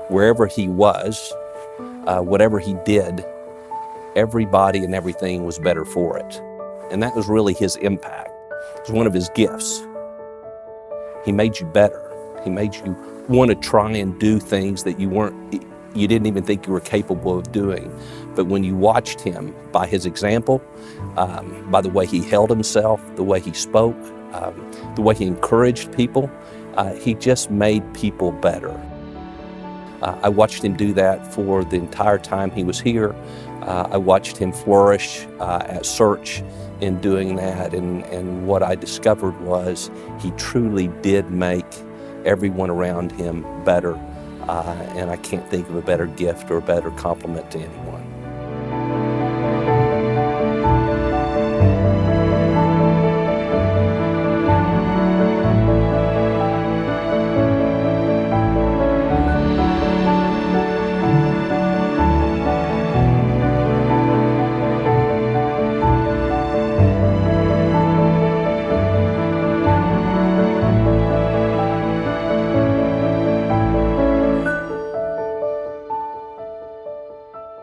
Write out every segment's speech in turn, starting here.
wherever he was, whatever he did, everybody and everything was better for it. And that was really his impact. It was one of his gifts. He made you better. He made you want to try and do things that you didn't even think you were capable of doing. But when you watched him, by his example, by the way he held himself, the way he spoke, the way he encouraged people, he just made people better. I watched him do that for the entire time he was here. I watched him flourish at Search in doing that, and what I discovered was he truly did make everyone around him better, and I can't think of a better gift or a better compliment to anyone.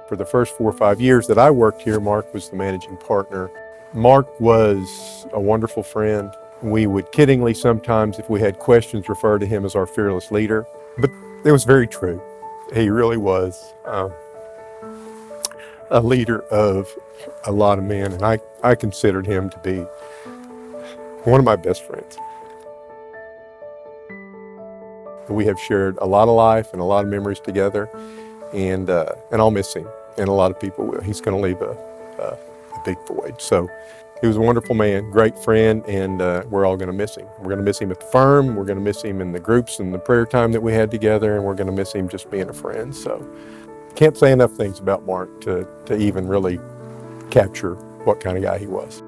For the first 4 or 5 years that I worked here, Mark was the managing partner. Mark was a wonderful friend. We would kiddingly sometimes, if we had questions, refer to him as our fearless leader. But it was very true. He really was a leader of a lot of men, and I considered him to be one of my best friends. We have shared a lot of life and a lot of memories together, and I'll miss him, and a lot of people will. He's going to leave a big void. So he was a wonderful man, great friend, and we're all going to miss him. We're going to miss him at the firm, we're going to miss him in the groups and the prayer time that we had together, and we're going to miss him just being a friend. So can't say enough things about Mark to even really capture what kind of guy he was.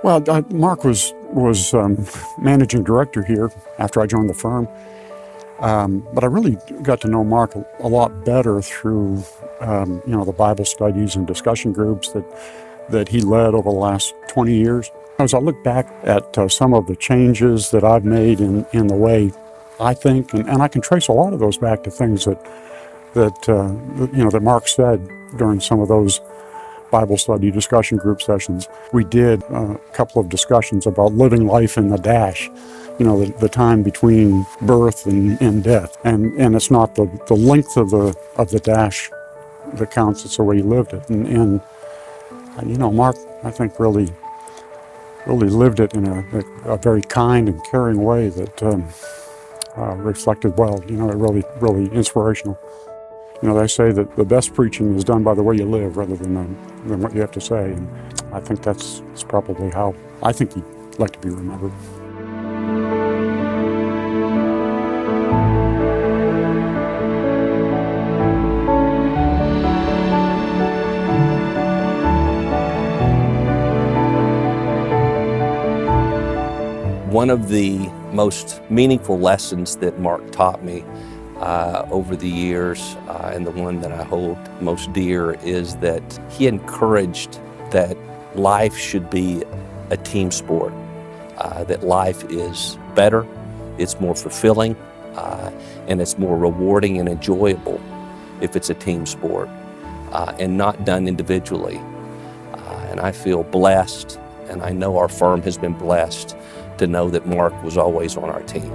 Well, Mark was managing director here after I joined the firm, but I really got to know Mark a lot better through the Bible studies and discussion groups that he led over the last 20 years. As I look back at some of the changes that I've made in the way I think, and I can trace a lot of those back to things that Mark said during some of those Bible study discussion group sessions. We did a couple of discussions about living life in the dash, the time between birth and death. And it's not the length of the dash that counts, it's the way you lived it. And Mark, I think, really lived it in a very kind and caring way that reflected well, really inspirational. They say that the best preaching is done by the way you live rather than what you have to say. And I think that's probably how I think he'd like to be remembered. One of the most meaningful lessons that Mark taught me over the years, and the one that I hold most dear, is that he encouraged that life should be a team sport, that life is better, it's more fulfilling, and it's more rewarding and enjoyable if it's a team sport and not done individually. And I feel blessed, and I know our firm has been blessed to know that Mark was always on our team.